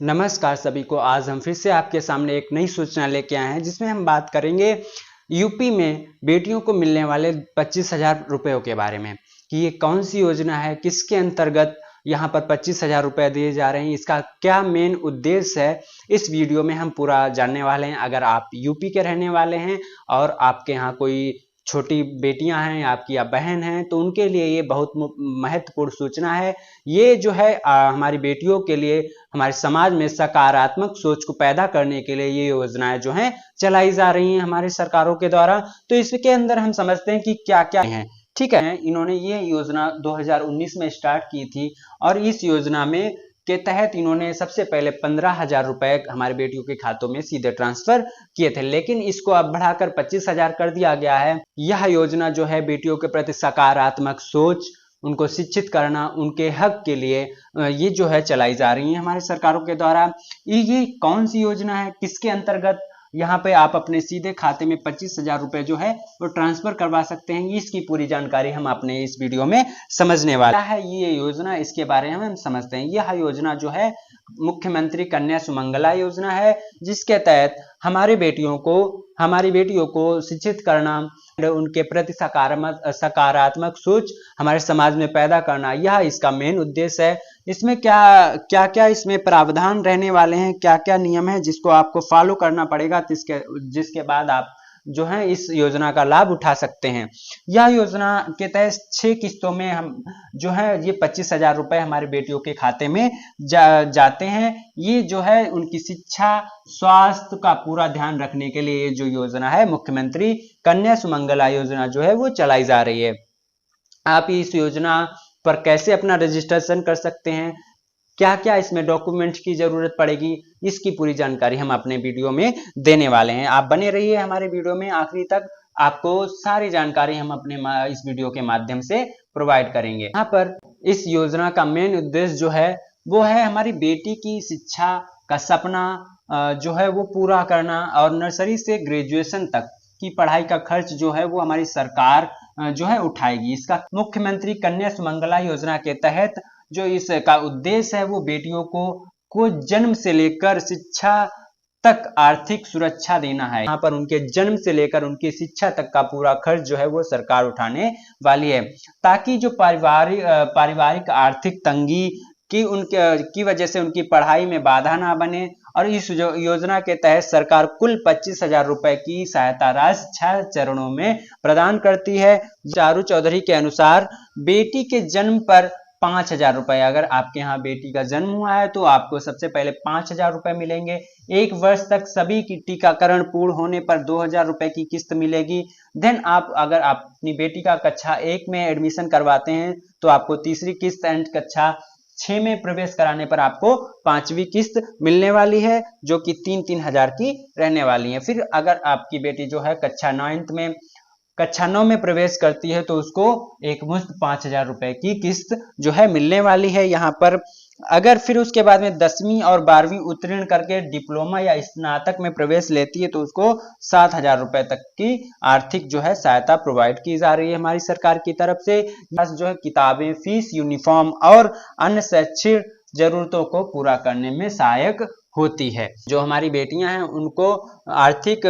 नमस्कार सभी को। आज हम फिर से आपके सामने एक नई सूचना लेके आए हैं जिसमें हम बात करेंगे यूपी में बेटियों को मिलने वाले 25,000 रुपयों के बारे में कि ये कौन सी योजना है, किसके अंतर्गत यहाँ पर 25,000 रुपये दिए जा रहे हैं, इसका क्या मेन उद्देश्य है। इस वीडियो में हम पूरा जानने वाले हैं। अगर आप यूपी के रहने वाले हैं और आपके यहाँ कोई छोटी बेटियां हैं, आपकी या बहन हैं, तो उनके लिए ये बहुत महत्वपूर्ण सूचना है। ये जो है हमारी बेटियों के लिए हमारे समाज में सकारात्मक सोच को पैदा करने के लिए ये योजनाएं जो हैं चलाई जा रही हैं हमारे सरकारों के द्वारा। तो इसके अंदर हम समझते हैं कि क्या क्या है। ठीक है, इन्होंने ये योजना 2019 में स्टार्ट की थी और इस योजना में के तहत इन्होंने सबसे पहले 15,000 रुपए हमारे बेटियों के खातों में सीधे ट्रांसफर किए थे, लेकिन इसको अब बढ़ाकर 25,000 कर दिया गया है। यह योजना जो है बेटियों के प्रति सकारात्मक सोच, उनको शिक्षित करना, उनके हक के लिए ये जो है चलाई जा रही है हमारे सरकारों के द्वारा। ये कौन सी योजना है, किसके अंतर्गत यहाँ पे आप अपने सीधे खाते में 25,000 रुपए जो है वो ट्रांसफर करवा सकते हैं, इसकी पूरी जानकारी हम अपने इस वीडियो में समझने वाले हैं। ये योजना, इसके बारे में हम समझते हैं। यह योजना जो है मुख्यमंत्री कन्या सुमंगला योजना है, जिसके तहत हमारी बेटियों को शिक्षित करना, उनके प्रति सकारात्मक सोच हमारे समाज में पैदा करना, यह इसका मेन उद्देश्य है। इसमें क्या इसमें प्रावधान रहने वाले हैं, क्या क्या नियम है जिसको आपको फॉलो करना पड़ेगा, जिसके बाद आप जो है इस योजना का लाभ उठा सकते हैं। यह योजना के तहत 6 किस्तों में हम जो है ये 25,000 रुपए हमारी बेटियों के खाते में जाते हैं। ये जो है उनकी शिक्षा, स्वास्थ्य का पूरा ध्यान रखने के लिए ये जो योजना है मुख्यमंत्री कन्या सुमंगला योजना जो है वो चलाई जा रही है। आप इस योजना पर कैसे अपना रजिस्ट्रेशन कर सकते हैं, क्या क्या इसमें डॉक्यूमेंट की जरूरत पड़ेगी, इसकी पूरी जानकारी हम अपने वीडियो में देने वाले हैं। आप बने रहिए हमारे वीडियो में आखिरी तक, आपको सारी जानकारी हम अपने इस वीडियो के माध्यम से प्रोवाइड करेंगे। यहाँ पर इस योजना का मेन उद्देश्य जो है वो है हमारी बेटी की शिक्षा का सपना जो है वो पूरा करना, और नर्सरी से ग्रेजुएशन तक की पढ़ाई का खर्च जो है वो हमारी सरकार जो है उठाएगी। इसका मुख्यमंत्री कन्या सुमंगला योजना के तहत जो इसका उद्देश्य है वो बेटियों को जन्म से लेकर शिक्षा तक आर्थिक सुरक्षा देना है। यहाँ पर उनके जन्म से लेकर उनकी शिक्षा तक का पूरा खर्च जो है वो सरकार उठाने वाली है, ताकि जो पारिवारिक आर्थिक तंगी की वजह से उनकी पढ़ाई में बाधा ना बने। और इस योजना के तहत सरकार कुल 25,000 रुपए की सहायता राशि 6 चरणों में प्रदान करती है। चारू चौधरी के अनुसार बेटी के जन्म पर 5,000 रुपए, अगर आपके यहाँ बेटी का जन्म हुआ है तो आपको सबसे पहले 5,000 रुपए मिलेंगे। 1 वर्ष तक सभी की टीकाकरण पूर्ण होने पर 2,000 रुपए की किस्त मिलेगी। देन अगर आप अपनी बेटी का कक्षा 1 में एडमिशन करवाते हैं तो आपको तीसरी किस्त, एंड कक्षा 6 में प्रवेश कराने पर आपको 5वीं किस्त मिलने वाली है, जो कि 3,000 की रहने वाली है। फिर अगर आपकी बेटी जो है कक्षा 9 में प्रवेश करती है तो उसको एक मुश्त 5,000 रुपए की किस्त जो है मिलने वाली है यहाँ पर। अगर फिर उसके बाद में 10वीं और 12वीं उत्तीर्ण करके डिप्लोमा या स्नातक में प्रवेश लेती है तो उसको 7,000 रुपए तक की आर्थिक जो है सहायता प्रोवाइड की जा रही है हमारी सरकार की तरफ से। जो है किताबें, फीस, यूनिफॉर्म और अन्य शैक्षिक जरूरतों को पूरा करने में सहायक होती है। जो हमारी बेटियां हैं उनको आर्थिक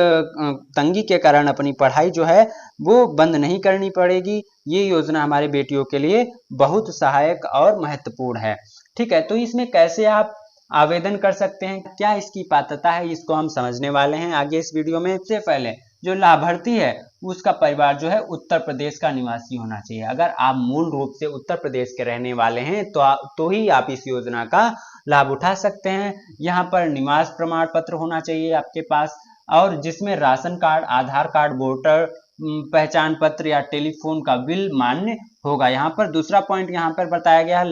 तंगी के कारण अपनी पढ़ाई जो है वो बंद नहीं करनी पड़ेगी। ये योजना हमारी बेटियों के लिए बहुत सहायक और महत्वपूर्ण है। ठीक है, तो इसमें कैसे आप आवेदन कर सकते हैं, क्या इसकी पात्रता है, इसको हम समझने वाले हैं आगे इस वीडियो में। सबसे पहले जो लाभार्थी है उसका परिवार जो है उत्तर प्रदेश का निवासी होना चाहिए। अगर आप मूल रूप से उत्तर प्रदेश के रहने वाले हैं तो ही आप इस योजना का लाभ उठा सकते हैं। यहाँ पर निवास प्रमाण पत्र होना चाहिए आपके पास, और जिसमें ration card, Aadhaar card, voter पहचान पत्र या टेलीफोन का बिल मान्य होगा। यहाँ पर दूसरा पॉइंट यहाँ पर बताया गया है,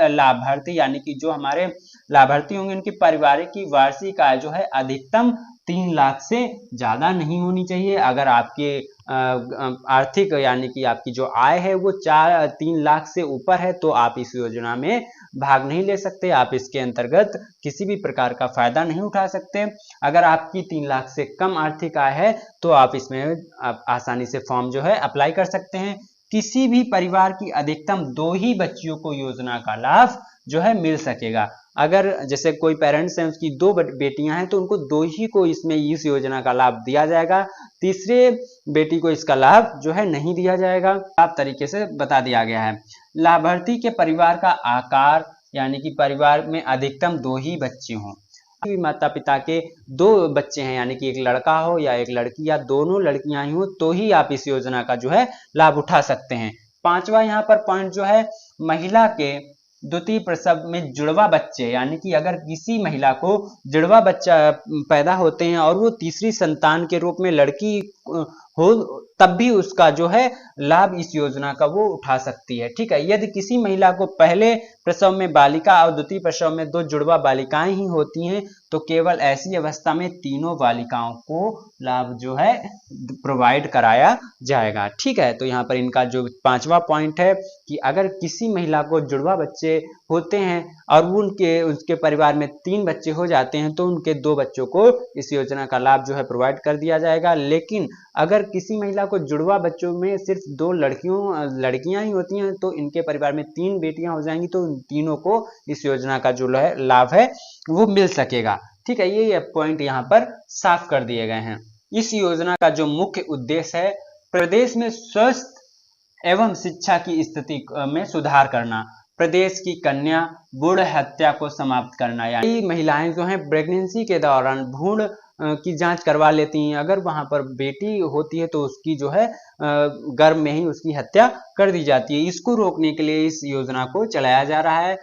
लाभार्थी यानी कि जो हमारे लाभार्थी होंगे उनकी पारिवारिक की वार्षिक आय जो है अधिकतम 3 लाख से ज्यादा नहीं होनी चाहिए। अगर आपके आर्थिक यानी कि आपकी जो आय है वो 3 लाख से ऊपर है तो आप इस योजना में भाग नहीं ले सकते, आप इसके अंतर्गत किसी भी प्रकार का फायदा नहीं उठा सकते। अगर आपकी 3 लाख से कम आर्थिक आय है तो आप इसमें आसानी से फॉर्म जो है अप्लाई कर सकते हैं। किसी भी परिवार की अधिकतम 2 ही बच्चियों को योजना का लाभ जो है मिल सकेगा। अगर जैसे कोई पेरेंट्स हैं उसकी 2 बेटियां हैं तो उनको 2 ही को इसमें इस योजना का लाभ दिया जाएगा, तीसरे बेटी को इसका लाभ जो है नहीं दिया जाएगा। आप तरीके से बता दिया गया है। लाभार्थी के परिवार का आकार, यानी कि परिवार में अधिकतम 2 ही बच्चे हों। माता पिता के 2 बच्चे हैं, यानी कि एक लड़का हो या एक लड़की या दोनों लड़कियां ही हो, तो ही आप इस योजना का जो है लाभ उठा सकते हैं। 5वां यहाँ पर पॉइंट जो है, महिला के द्वितीय प्रसव में जुड़वा बच्चे, यानी कि अगर किसी महिला को जुड़वा बच्चा पैदा होते हैं और वो तीसरी संतान के रूप में लड़की हो, तब भी उसका जो है लाभ इस योजना का वो उठा सकती है। ठीक है, यदि किसी महिला को पहले प्रसव में बालिका और द्वितीय प्रसव में 2 जुड़वा बालिकाएं ही होती हैं तो केवल ऐसी अवस्था में तीनों बालिकाओं को लाभ जो है प्रोवाइड कराया जाएगा। ठीक है, तो यहाँ पर इनका जो 5वां पॉइंट है कि अगर किसी महिला को जुड़वा बच्चे होते हैं और उसके परिवार में 3 बच्चे हो जाते हैं तो उनके 2 बच्चों को इस योजना का लाभ जो है प्रोवाइड कर दिया जाएगा। लेकिन अगर किसी महिला को जुड़वा बच्चों में सिर्फ 2 लड़कियां ही होती हैं तो इनके परिवार में 3 बेटियां हो जाएंगी तो उन तीनों को इस योजना का जो लाभ है वो मिल सकेगा। ठीक है, ये पॉइंट यहाँ पर साफ कर दिए गए हैं। इस योजना का जो मुख्य उद्देश्य है, प्रदेश में स्वास्थ्य एवं शिक्षा की स्थिति में सुधार करना, प्रदेश की कन्या भ्रूण हत्या को समाप्त करना। यानी महिलाएं जो हैं प्रेगनेंसी के दौरान भ्रूण की जांच करवा लेती हैं, अगर वहां पर बेटी होती है तो उसकी जो है गर्भ में ही उसकी हत्या कर दी जाती है। इसको रोकने के लिए इस योजना को चलाया जा रहा है।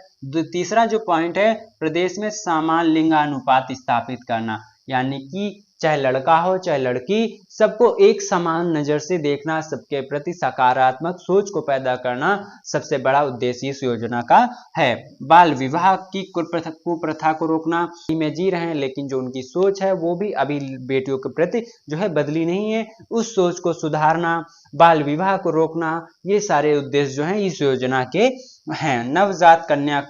तीसरा जो पॉइंट है, प्रदेश में समान लिंगानुपात स्थापित करना, यानी कि चाहे लड़का हो चाहे लड़की, सबको एक समान नजर से देखना, सबके प्रति सकारात्मक सोच को पैदा करना सबसे बड़ा उद्देश्य इस योजना का है। बाल विवाह की कुप्रथा को रोकना, में जी रहे हैं लेकिन जो उनकी सोच है वो भी अभी बेटियों के प्रति जो है बदली नहीं है, उस सोच को सुधारना, बाल विवाह को रोकना, ये सारे उद्देश्य जो हैं इस योजना के हैं। नवजात कन्या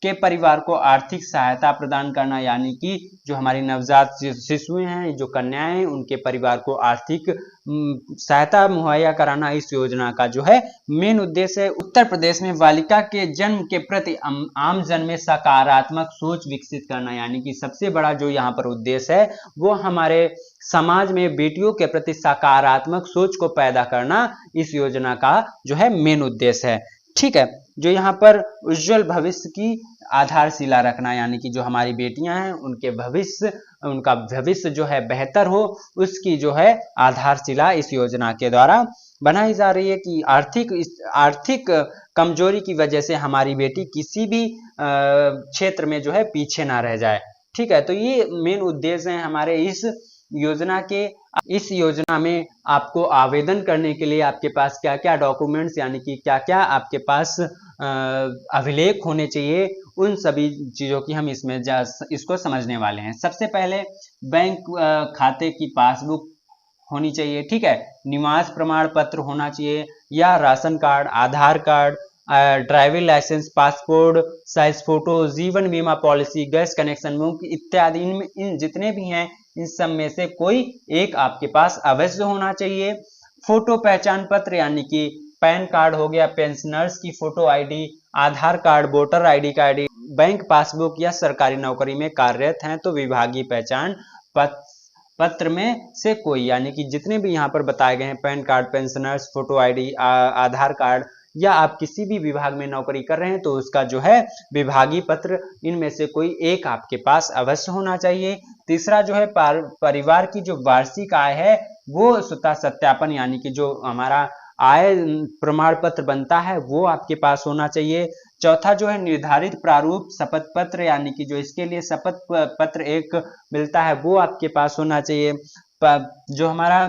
के परिवार को आर्थिक सहायता प्रदान करना, यानी कि जो हमारी नवजात शिशुएं हैं, जो कन्याएं हैं, उनके परिवार को आर्थिक सहायता मुहैया कराना इस योजना का जो है मेन उद्देश्य है। उत्तर प्रदेश में बालिका के जन्म के प्रति आमजन में सकारात्मक सोच विकसित करना, यानी कि सबसे बड़ा जो यहाँ पर उद्देश्य है वो हमारे समाज में बेटियों के प्रति सकारात्मक सोच को पैदा करना इस योजना का जो है मेन उद्देश्य है। ठीक है, जो यहाँ पर उज्जवल भविष्य की आधारशिला रखना, यानी कि जो हमारी बेटियां हैं उनका भविष्य जो है बेहतर हो, उसकी जो है आधारशिला इस योजना के द्वारा बनाई जा रही है कि आर्थिक कमजोरी की वजह से हमारी बेटी किसी भी क्षेत्र में जो है पीछे ना रह जाए। ठीक है, तो ये मेन उद्देश्य है हमारे इस योजना के। इस योजना में आपको आवेदन करने के लिए आपके पास क्या क्या डॉक्यूमेंट्स, यानी कि क्या क्या आपके पास अभिलेख होने चाहिए, उन सभी चीज़ों की हम इसको समझने वाले हैं। सबसे पहले बैंक खाते की पासबुक होनी चाहिए। ठीक है, निवास प्रमाण पत्र होना चाहिए या ration card, Aadhaar card, driving licence, passport size photo, जीवन बीमा पॉलिसी, गैस कनेक्शन बुक इत्यादि, इन जितने भी हैं इन सब में से कोई एक आपके पास अवश्य होना चाहिए। फोटो पहचान पत्र, यानी कि पैन कार्ड हो गया, पेंशनर्स की photo ID, Aadhaar card, voter ID का आईडी, बैंक पासबुक या सरकारी नौकरी में कार्यरत हैं तो विभागीय पहचान पत्र में से कोई, यानी कि जितने भी यहाँ पर बताए गए हैं PAN card, pensioners, photo ID, Aadhaar card, या आप किसी भी विभाग में नौकरी कर रहे हैं तो उसका जो है विभागीय पत्र, इनमें से कोई एक आपके पास अवश्य होना चाहिए। तीसरा जो है परिवार की जो वार्षिक आय है वो स्वतः सत्यापन, यानी कि जो हमारा आय प्रमाण पत्र बनता है वो आपके पास होना चाहिए। चौथा जो है निर्धारित प्रारूप शपथ पत्र, यानी कि जो इसके लिए शपथ पत्र एक मिलता है वो आपके पास होना चाहिए। जो हमारा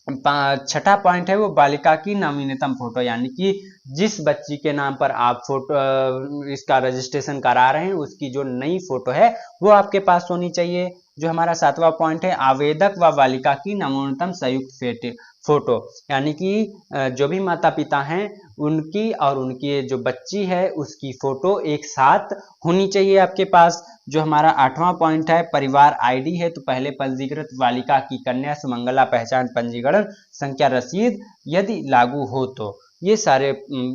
छठा पॉइंट है वो बालिका की नवीनतम फोटो, यानी कि जिस बच्ची के नाम पर आप फोटो इसका रजिस्ट्रेशन करा रहे हैं उसकी जो नई फोटो है वो आपके पास होनी चाहिए। जो हमारा सातवां पॉइंट है आवेदक व बालिका की नवीनतम संयुक्त फोटो, यानी कि जो भी माता पिता हैं उनकी और उनकी जो बच्ची है उसकी फोटो एक साथ होनी चाहिए आपके पास। जो हमारा आठवां पॉइंट है परिवार आईडी है तो पहले पंजीकृत बालिका की कन्या सुमंगला पहचान पंजीकरण संख्या रसीद यदि लागू हो तो ये सारे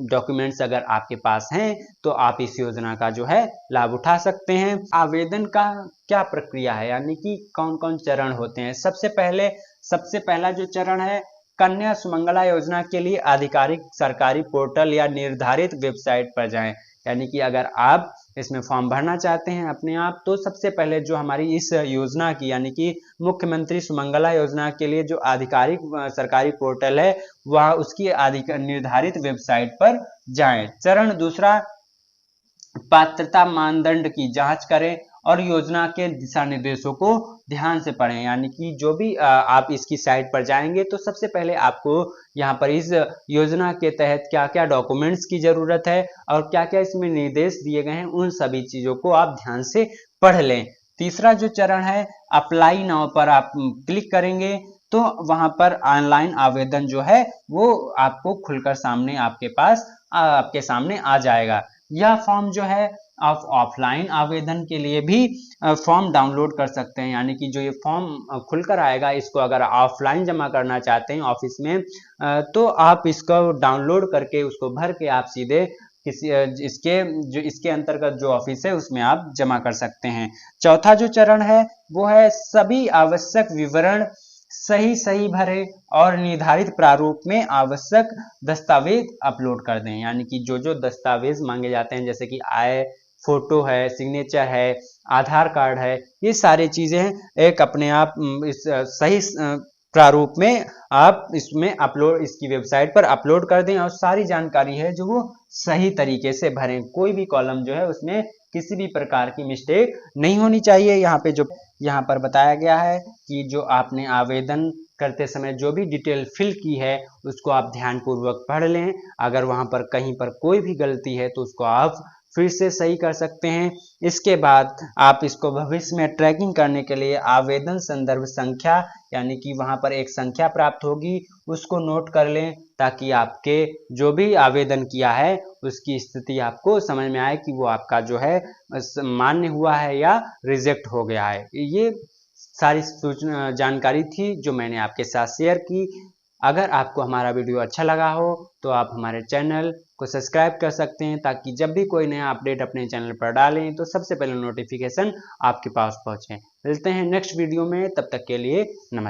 डॉक्यूमेंट्स अगर आपके पास हैं तो आप इस योजना का जो है लाभ उठा सकते हैं। आवेदन का क्या प्रक्रिया है, यानी कि कौन कौन चरण होते हैं। सबसे पहला जो चरण है, कन्या सुमंगला योजना के लिए आधिकारिक सरकारी पोर्टल या निर्धारित वेबसाइट पर जाएं। यानी कि अगर आप इसमें फॉर्म भरना चाहते हैं अपने आप, तो सबसे पहले जो हमारी इस योजना की यानी कि मुख्यमंत्री सुमंगला योजना के लिए जो आधिकारिक सरकारी पोर्टल है वह उसकी निर्धारित वेबसाइट पर जाएं। चरण दूसरा, पात्रता मानदंड की जांच करें और योजना के दिशा निर्देशों को ध्यान से पढ़ें। यानी कि जो भी आप इसकी साइट पर जाएंगे तो सबसे पहले आपको यहाँ पर इस योजना के तहत क्या क्या डॉक्यूमेंट्स की जरूरत है और क्या क्या इसमें निर्देश दिए गए हैं, उन सभी चीजों को आप ध्यान से पढ़ लें। तीसरा जो चरण है, अप्लाई नाउ पर आप क्लिक करेंगे तो वहां पर ऑनलाइन आवेदन जो है वो आपको खुलकर सामने आपके सामने आ जाएगा। यह फॉर्म जो है आप ऑफलाइन आवेदन के लिए भी फॉर्म डाउनलोड कर सकते हैं। यानी कि जो ये फॉर्म खुलकर आएगा, इसको अगर ऑफलाइन जमा करना चाहते हैं ऑफिस में तो आप इसको डाउनलोड करके उसको भर के आप सीधे इसके अंतर्गत जो ऑफिस है उसमें आप जमा कर सकते हैं। चौथा जो चरण है वो है, सभी आवश्यक विवरण सही भरें और निर्धारित प्रारूप में आवश्यक दस्तावेज अपलोड कर दें। यानी कि जो दस्तावेज मांगे जाते हैं, जैसे कि आय, फोटो है, सिग्नेचर है, आधार कार्ड है, ये सारी चीजें एक अपने आप इस सही प्रारूप में आप इसमें अपलोड इसकी वेबसाइट पर अपलोड कर दें और सारी जानकारी है जो वो सही तरीके से भरें। कोई भी कॉलम जो है उसमें किसी भी प्रकार की मिस्टेक नहीं होनी चाहिए। यहाँ पर बताया गया है कि जो आपने आवेदन करते समय जो भी डिटेल फिल की है उसको आप ध्यानपूर्वक पढ़ लें। अगर वहां पर कहीं पर कोई भी गलती है तो उसको आप फिर से सही कर सकते हैं। इसके बाद आप इसको भविष्य में ट्रैकिंग करने के लिए आवेदन संदर्भ संख्या यानी कि वहां पर एक संख्या प्राप्त होगी, उसको नोट कर लें ताकि आपके जो भी आवेदन किया है उसकी स्थिति आपको समझ में आए कि वो आपका जो है मान्य हुआ है या रिजेक्ट हो गया है। ये सारी सूचना जानकारी थी जो मैंने आपके साथ शेयर की। अगर आपको हमारा वीडियो अच्छा लगा हो तो आप हमारे चैनल को सब्सक्राइब कर सकते हैं ताकि जब भी कोई नया अपडेट अपने चैनल पर डालें तो सबसे पहले नोटिफिकेशन आपके पास पहुंचे। मिलते हैं नेक्स्ट वीडियो में, तब तक के लिए नमस्कार।